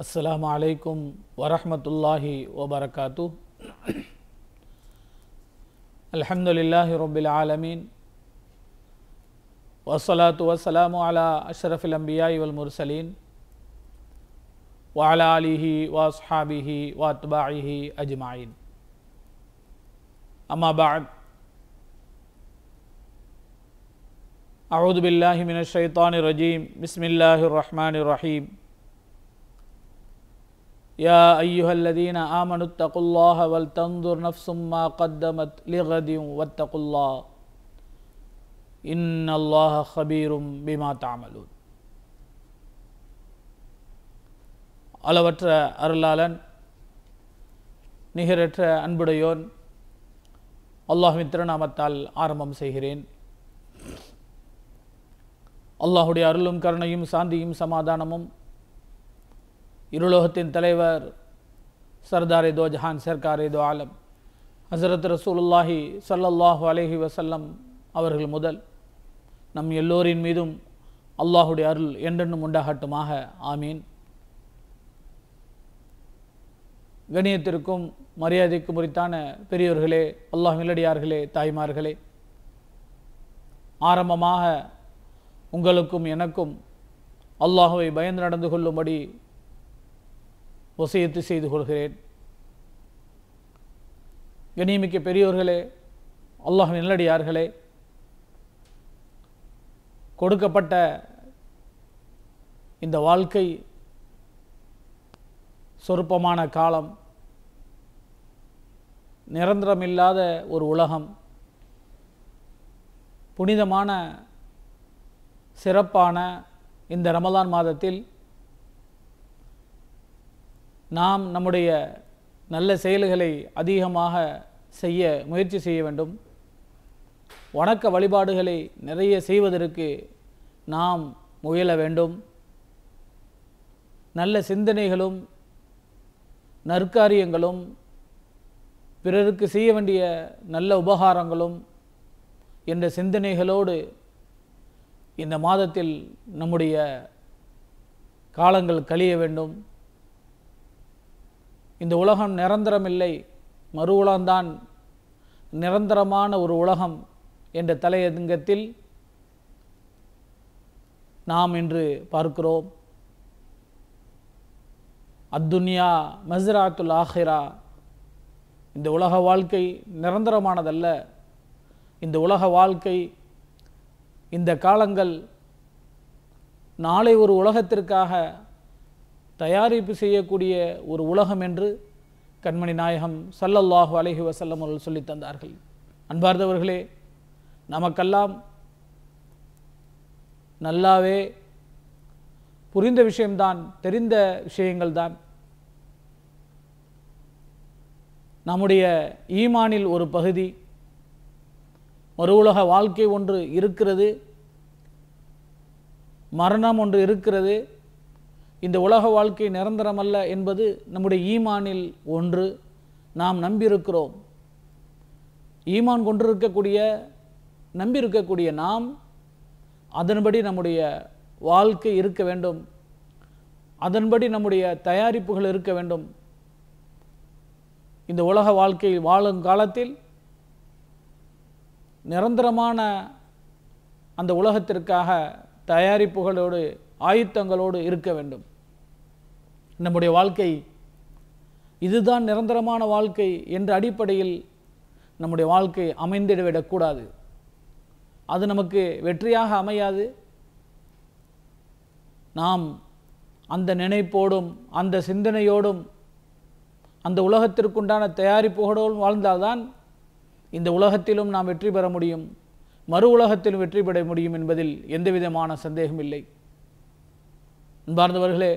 अस्सलामु अलैकुम वरहमतुल्लाहि वबरकातुह। अल्हम्दुलिल्लाहि रब्बिल आलमीन वस्सलातु वस्सलामु अला अशरफिल अंबियाइ वल मुरसलीन व अला आलिहि व अस्हाबिहि व अत्बाइहि अजमाइन। अम्मा बाद, अऊज़ु बिल्लाहि मिनश शैतानिर रजीम, बिस्मिल्लाहिर रहमानिर रहीम। या अय्युहल्लज़ीना आमनुत्तक़ुल्लाह वल तंज़ुर नफ्सुम मा क़द्दमत लिग़दिन वत्तक़ुल्लाह इन्नल्लाह ख़बीरुम बिमा तअमलून। அளவற்ற அருளாளன் நிகரற்ற அன்புடையோன் அல்லாஹ்வின் திருநாமத்தால் ஆரம்பம் செய்கிறேன். அல்லாஹுடைய அருளும் கருணையும் சாந்தியும் சமாதானமும் இருலோகத்தின் தலைவர் சர்தாரே தோ ஜஹான் சர்க்காரே தோ ஆலம் ஹஸரத் ரசூலுல்லாஹி ஸல்லல்லாஹு அலைஹி வஸல்லம் அவர்கள் முதல் நம் எல்லோரின் மீதும் அல்லாஹுடைய அருள் என்றென்றும் உண்டாகட்டுமாக, ஆமீன். கணியத்திற்கும் மரியாதைக்கும் உரித்தான பெரியோர்களே, அல்லாஹ் நல்லடியார்களே, தாய்மார்களே, ஆரம்பமாக உங்களுக்கும் எனக்கும் அல்லாஹுவை பயந்து நடந்து கொள்ளும்படி வசியத்து செய்து கொள்கிறேன். கண்ணியமிக்க பெரியோர்களே, அல்லாஹ்வின் நல்லடியார்களே, கொடுக்கப்பட்ட இந்த வாழ்க்கை சொற்பமான காலம், நிரந்தரமில்லாத ஒரு உலகம். புனிதமான சிறப்பான இந்த ரமலான் மாதத்தில் நாம் நம்முடைய நல்ல செயல்களை அதிகமாக செய்ய முயற்சி செய்ய வேண்டும். வணக்க வழிபாடுகளை நிறைய செய்வதற்கு நாம் முயல வேண்டும். நல்ல சிந்தனைகளும் நற்காரியங்களும் பிறருக்கு செய்ய வேண்டிய நல்ல உபகாரங்களும் என்ற சிந்தனைகளோடு இந்த மாதத்தில் நம்முடைய காலங்கள் கழிய வேண்டும். இந்த உலகம் நிரந்தரமில்லை, மறு உலகம்தான் நிரந்தரமான ஒரு உலகம் என்ற தலையங்கத்தில் நாம் இன்று பார்க்கிறோம். அத்துன்யா மஸ்ராத்துல் ஆஹிரா, இந்த உலக வாழ்க்கை நிரந்தரமானதல்ல. இந்த உலக வாழ்க்கை, இந்த காலங்கள் நாளை ஒரு உலகத்திற்காக தயாரிப்பு செய்யக்கூடிய ஒரு உலகம் என்று கண்மணி நாயகம் ஸல்லல்லாஹு அலைஹி வஸல்லம் அவர்கள் சொல்லி தந்தார்கள். அன்பார்ந்தவர்களே, நமக்கெல்லாம் நல்லாவே புரிந்த விஷயம்தான், தெரிந்த விஷயங்கள் தான். நம்முடைய ஈமானில் ஒரு பகுதி மறு உலக வாழ்க்கை ஒன்று இருக்கிறது, மரணம் ஒன்று இருக்கிறது. இந்த உலக வாழ்க்கை நிரந்தரமல்ல என்பது நம்முடைய ஈமானில் ஒன்று. நாம் நம்பியிருக்கிறோம். ஈமான் கொண்டிருக்கக்கூடிய நம்பியிருக்கக்கூடிய நாம் அதன்படி நம்முடைய வாழ்க்கை இருக்க வேண்டும். அதன்படி நம்முடைய தயாரிப்புகள் இருக்க வேண்டும். இந்த உலக வாழ்க்கையில் வாழும் காலத்தில் நிரந்தரமான அந்த உலகத்திற்காக தயாரிப்புகளோடு ஆயுத்தங்களோடு இருக்க வேண்டும். நம்முடைய வாழ்க்கை இதுதான் நிரந்தரமான வாழ்க்கை என்ற அடிப்படையில் நம்முடைய வாழ்க்கை அமைந்திடவிடக்கூடாது. அது நமக்கு வெற்றியாக அமையாது. நாம் அந்த நினைப்போடும் அந்த சிந்தனையோடும் அந்த உலகத்திற்குண்டான தயாரிப்புகளோடும் வாழ்ந்தால்தான் இந்த உலகத்திலும் நாம் வெற்றி பெற முடியும், மறு உலகத்திலும் வெற்றி பெற முடியும் என்பதில் எந்தவிதமான சந்தேகம் இல்லை. அன்பார்ந்தவர்களே,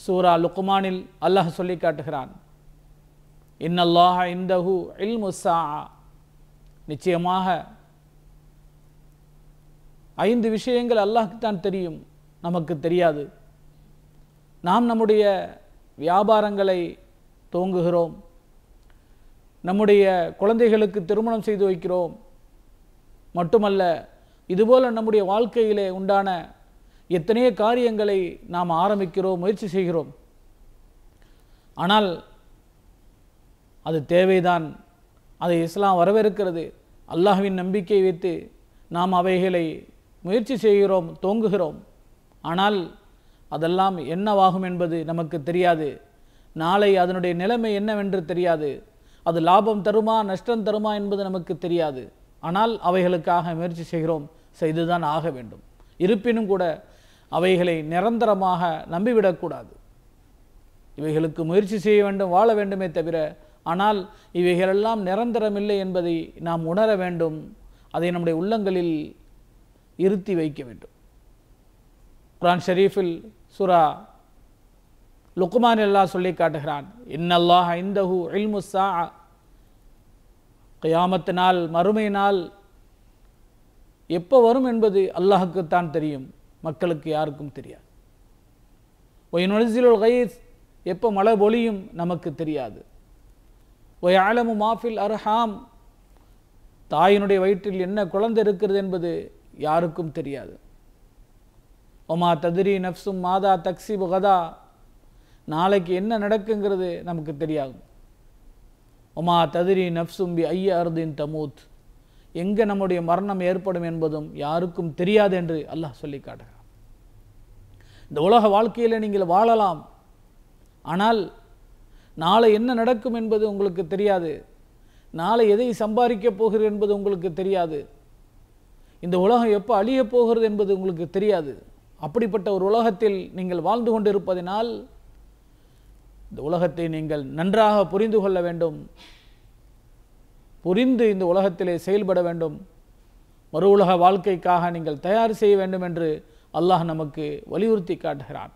சூரா லுக்மானில் அல்லாஹ் சொல்லி காட்டுகிறான், இன்னல்லாஹ இந்தஹு இல்முஸ் ஸாஅ, நிச்சயமாக 5 விஷயங்கள் அல்லாஹ்க்கு தான் தெரியும், நமக்கு தெரியாது. நாம் நம்முடைய வியாபாரங்களை துவங்குகிறோம், நம்முடைய குழந்தைகளுக்கு திருமணம் செய்து வைக்கிறோம். மட்டுமல்ல, இதுபோல நம்முடைய வாழ்க்கையிலே உண்டான எத்தனையோ காரியங்களை நாம் ஆரம்பிக்கிறோம், முயற்சி செய்கிறோம். ஆனால் அது தேவைதான், அதை இஸ்லாம் வரவேற்கிறது. அல்லாஹ்வின் நம்பிக்கை வைத்து நாம் அவைகளை முயற்சி செய்கிறோம், தோங்குகிறோம். ஆனால் அதெல்லாம் என்னவாகும் என்பது நமக்கு தெரியாது. நாளை அதனுடைய நிலைமை என்னவென்று தெரியாது. அது லாபம் தருமா நஷ்டம் தருமா என்பது நமக்கு தெரியாது. ஆனால் அவைகளுக்காக முயற்சி செய்கிறோம், செய்துதான் ஆக வேண்டும். இருப்பினும் கூட அவைகளை நிரந்தரமாக நம்பிவிடக்கூடாது. இவைகளுக்கு முயற்சி செய்ய வேண்டும், வாழ வேண்டுமே தவிர, ஆனால் இவைகளெல்லாம் நிரந்தரமில்லை என்பதை நாம் உணர வேண்டும். அதை நம்முடைய உள்ளங்களில் இருத்தி வைக்க வேண்டும். குர்ஆன் ஷரீஃபில் சூரா லுக்மான் அல்லாஹ் சொல்லி காட்டுகிறான், இன்னல்லாஹ இந்தஹு இல்முஸ் ஸாஅ, கியாமத் நாள், மறுமை நாள் எப்போ வரும் என்பது அல்லாஹுக்குத்தான் தெரியும், மக்களுக்கு யாருக்கும் தெரியாது. ஒயனுல்ஸிலுல் கைஸ், எப்போ மழை பொழியும் நமக்கு தெரியாது. ஒயஅலமு மாஃபில் அர்ஹாம், தாயினுடைய வயிற்றில் என்ன குழந்தை இருக்கிறது என்பது யாருக்கும் தெரியாது. ஒமா தத்ரி நஃப்சும் மாதா தக்ஸிபு கதா, நாளைக்கு என்ன நடக்குங்கிறது நமக்கு தெரியாது. ஒமா தத்ரி நஃப்சும் பி ஐய அர்தின் தமூத், எங்கே நம்முடைய மரணம் ஏற்படும் என்பதும் யாருக்கும் தெரியாது என்று அல்லாஹ் சொல்லி காட்டுகிறான். இந்த உலக வாழ்க்கையில் நீங்கள் வாழலாம், ஆனால் நாளை என்ன நடக்கும் என்பது உங்களுக்கு தெரியாது. நாளை எதை சம்பாதிக்கப் போகிறது என்பது உங்களுக்கு தெரியாது. இந்த உலகம் எப்போ அழியப் போகிறது என்பது உங்களுக்கு தெரியாது. அப்படிப்பட்ட ஒரு உலகத்தில் நீங்கள் வாழ்ந்து கொண்டிருப்பதினால் இந்த உலகத்தை நீங்கள் நன்றாக புரிந்து கொள்ள வேண்டும், புரிந்து இந்த உலகத்திலே செயல்பட வேண்டும். மறு உலக வாழ்க்கைக்காக நீங்கள் தயார் செய்ய வேண்டும் என்று அல்லாஹ் நமக்கு வலியுறுத்தி காட்டுகிறான்.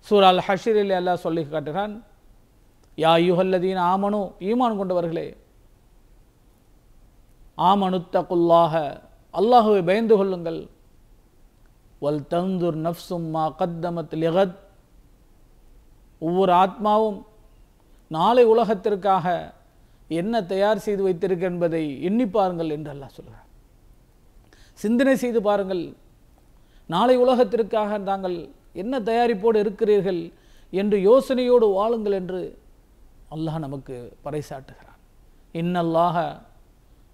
சூரா அல் ஹஷ்ரில் அல்லாஹ் சொல்லி காட்டுகிறான், யா அய்யுஹல்லதீன ஆமனு, ஈமான் கொண்டவர்களே, ஆமனுத்தகுல்லாஹ, அல்லாஹுவை பயந்து கொள்ளுங்கள். வல் தன்துர் நஃப்சும் மா கத்தமத் லிகத், ஒவ்வொரு ஆத்மாவும் நாளை உலகத்திற்காக என்ன தயார் செய்து வைத்திருக்க என்பதை எண்ணி பாருங்கள் என்று அல்லாஹ் சொல்கிறார். சிந்தனை செய்து பாருங்கள், நாளை உலகத்திற்காக தாங்கள் என்ன தயாரிப்போடு இருக்கிறீர்கள் என்று யோசனையோடு வாழுங்கள் என்று அல்லாஹ் நமக்கு பறைசாட்டுகிறான். இன்னல்லாஹ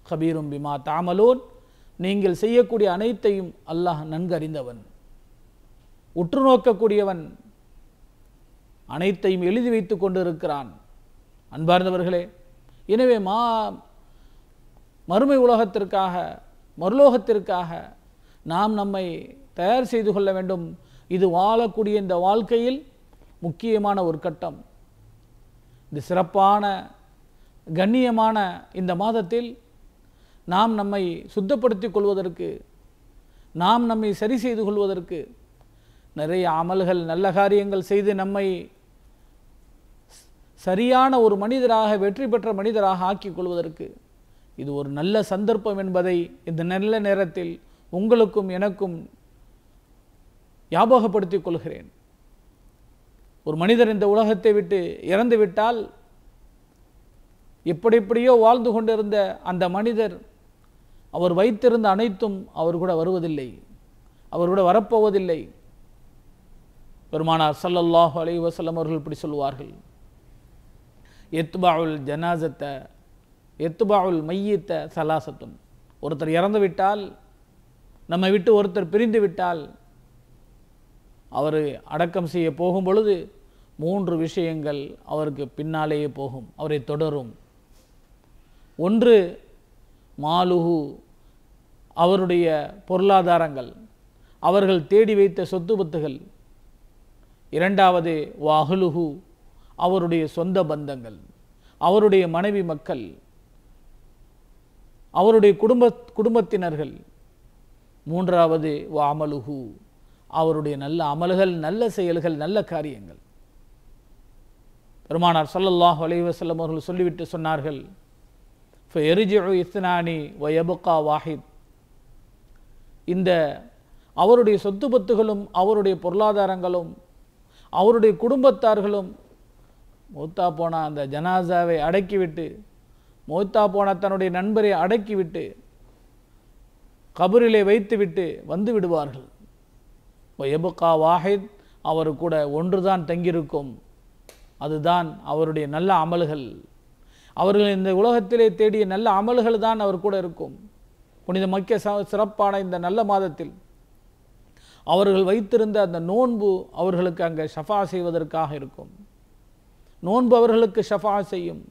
கபீரும் பிமா தாமலூன், நீங்கள் செய்யக்கூடிய அனைத்தையும் அல்லாஹ் நன்கு அறிந்தவன், உற்று நோக்கக்கூடியவன், அனைத்தையும் எழுதி வைத்து கொண்டு இருக்கிறான். அன்பார்ந்தவர்களே, எனவே மறுமை உலகத்திற்காக, மறுலோகத்திற்காக நாம் நம்மை தயார் செய்து கொள்ள வேண்டும். இது வாழக்கூடிய இந்த வாழ்க்கையில் முக்கியமான ஒரு கட்டம். இந்த சிறப்பான கண்ணியமான இந்த மாதத்தில் நாம் நம்மை சுத்தப்படுத்திக் கொள்வதற்கு, நாம் நம்மை சரி செய்து கொள்வதற்கு, நிறைய அமல்கள் நல்ல காரியங்கள் செய்து நம்மை சரியான ஒரு மனிதராக, வெற்றி பெற்ற மனிதராக ஆக்கிக் கொள்வதற்கு இது ஒரு நல்ல சந்தர்ப்பம் என்பதை இந்த நல்ல நேரத்தில் உங்களுக்கும் எனக்கும் ஞாபகப்படுத்திக் கொள்கிறேன். ஒரு மனிதர் இந்த உலகத்தை விட்டு இறந்து விட்டால், எப்படியோ வாழ்ந்து கொண்டிருந்த அந்த மனிதர், அவர் வைத்திருந்த அனைத்தும் அவர் கூட வருவதில்லை, அவர் கூட வரப்போவதில்லை. பெருமானார் ஸல்லல்லாஹு அலைஹி வஸல்லம் அவர்கள் இப்படி சொல்வார்கள், எத்பாஉல் ஜனாசத்த எத்பாஉல் மையித்த சலாசத்துன், ஒருத்தர் இறந்து விட்டால், நம்மை விட்டு ஒருத்தர் பிரிந்து விட்டால், அவர் அடக்கம் செய்ய போகும் பொழுது 3 விஷயங்கள் அவருக்கு பின்னாலேயே போகும், அவரை தொடரும். ஒன்று மாலுஹு, அவருடைய பொருளாதாரங்கள், அவர்கள் தேடி வைத்த சொத்து பத்துகள். இரண்டாவது வாஹுலுஹு, அவருடைய சொந்த பந்தங்கள், அவருடைய மனைவி மக்கள், அவருடைய குடும்பத்தினர்கள். மூன்றாவது வாமலுஹு, அவருடைய நல்ல அமல்கள், நல்ல செயல்கள், நல்ல காரியங்கள். பெருமானார் ஸல்லல்லாஹு அலைஹி வஸல்லம் அவர்கள் சொல்லிவிட்டு சொன்னார்கள், ஃபயர்ஜிஉ இஸ்னானி வயபகா வாஹித், இந்த அவருடைய சொத்து பத்துகளும், அவருடைய பொருளாதாரங்களும், அவருடைய குடும்பத்தார்களும் மௌத்தா போன அந்த ஜனாசாவை அடக்கிவிட்டு, மௌத்தா போன தன்னுடைய நண்பரை அடக்கிவிட்டு, கபரிலே வைத்துவிட்டு வந்து விடுவார்கள். வயபகா வாஹித், அவர் கூட ஒன்றுதான் தங்கியிருக்கும். அதுதான் அவருடைய நல்ல அமல்கள். அவர்கள் இந்த உலகத்திலே தேடிய நல்ல அமல்கள் தான் அவர் கூட இருக்கும். புனித மக்கிய சிறப்பான இந்த நல்ல மாதத்தில் அவர்கள் வைத்திருந்த அந்த நோன்பு அவர்களுக்கு அங்கே ஷஃபா செய்வதற்காக இருக்கும். நோன்பு அவர்களுக்கு ஷஃபா செய்யும்.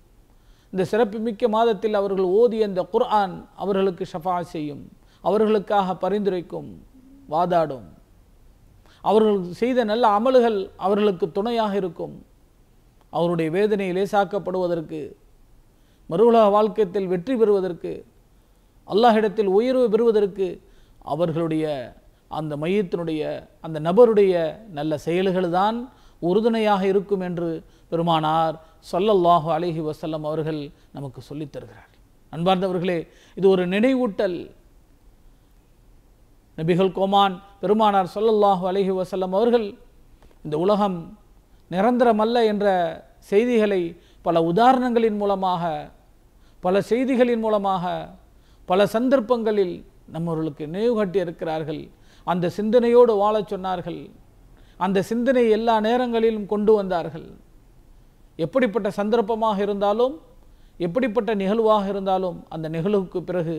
இந்த சிறப்புமிக்க மாதத்தில் அவர்கள் ஓதிய இந்த குர்ஆன் அவர்களுக்கு ஷஃபா செய்யும், அவர்களுக்காக பரிந்துரைக்கும், வாதாடும். அவர்கள் செய்த நல்ல அமல்கள் அவர்களுக்கு துணையாக இருக்கும். அவருடைய வேதனை லேசாக்கப்படுவதற்கு, மறுவுலக வாழ்க்கையில் வெற்றி பெறுவதற்கு, அல்லாஹ்விடத்தில் உயர்வு பெறுவதற்கு அவர்களுடைய அந்த மையத்தினுடைய அந்த நபருடைய நல்ல செயல்கள் தான் உறுதுணையாக இருக்கும் என்று பெருமானார் ஸல்லல்லாஹு அலைஹி வஸல்லம் அவர்கள் நமக்கு சொல்லித் தருகிறார். அன்பார்ந்தவர்களே, இது ஒரு நினைவூட்டல். நபிகள் கோமான் பெருமானார் ஸல்லல்லாஹு அலைஹி வஸல்லம் அவர்கள் இந்த உலகம் நிரந்தரமல்ல என்ற செய்திகளை பல உதாரணங்களின் மூலமாக, பல செய்திகளின் மூலமாக, பல சந்தர்ப்பங்களில் நம்மவர்களுக்கு நினைவு காட்டி இருக்கிறார்கள். அந்த சிந்தனையோடு வாழச் சொன்னார்கள். அந்த சிந்தனை எல்லா நேரங்களிலும் கொண்டு வந்தார்கள். எப்படிப்பட்ட சந்தர்ப்பமாக இருந்தாலும், எப்படிப்பட்ட நிகழ்வாக இருந்தாலும், அந்த நிகழ்வுக்கு பிறகு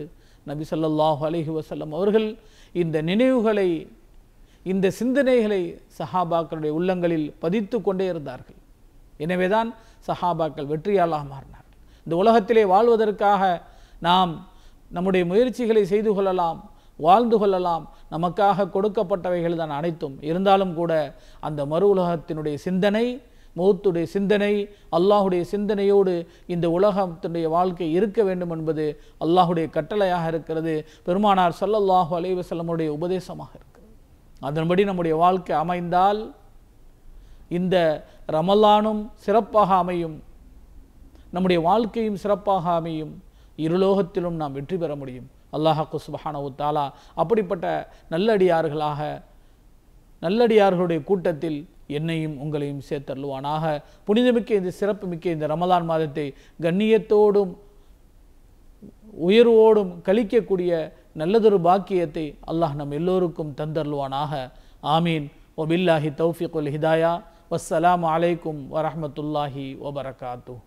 நபி ஸல்லல்லாஹு அலைஹி வஸல்லம் அவர்கள் இந்த நினைவுகளை, இந்த சிந்தனைகளை சஹாபாக்களுடைய உள்ளங்களில் பதித்து கொண்டே இருந்தார்கள். எனவேதான் சஹாபாக்கள் வெற்றியாளராக மாறினார்கள். இந்த உலகத்திலே வாழ்வதற்காக நாம் நம்முடைய முயற்சிகளை செய்து கொள்ளலாம், வாழ்ந்து கொள்ளலாம். நமக்காக கொடுக்கப்பட்டவைகள் தான் அனைத்தும். இருந்தாலும் கூட அந்த மறு உலகத்தினுடைய சிந்தனை, மௌத்துடைய சிந்தனை, அல்லாஹுடைய சிந்தனையோடு இந்த உலகத்தினுடைய வாழ்க்கை இருக்க வேண்டும் என்பது அல்லாஹுடைய கட்டளையாக இருக்கிறது. பெருமானார் ஸல்லல்லாஹு அலைஹி வஸல்லமுடைய உபதேசமாக இருக்கிறது. அதன்படி நம்முடைய வாழ்க்கை அமைந்தால் இந்த ரமலானும் சிறப்பாக அமையும், நம்முடைய வாழ்க்கையும் சிறப்பாக அமையும், இருலோகத்திலும் நாம் வெற்றி பெற முடியும். அல்லாஹ் சுப்ஹானஹு வ தஆலா அப்படிப்பட்ட நல்லடியார்களாக, நல்லடியார்களுடைய கூட்டத்தில் என்னையும் உங்களையும் சேர்த்தருள்வானாக. புனிதமிக்க இந்த சிறப்புமிக்க இந்த ரமலான் மாதத்தை கண்ணியத்தோடும் உயர்வோடும் கழிக்கக்கூடிய நல்லதொரு பாக்கியத்தை அல்லாஹ் நம் எல்லோருக்கும் தந்தருள்வானாக. ஆமீன். வபில்லாஹி தௌஃபீக் வல் ஹிதாயா. வஸ்ஸலாமு அலைக்கும் வரஹ்மத்துல்லாஹி வபரகாத்துஹு.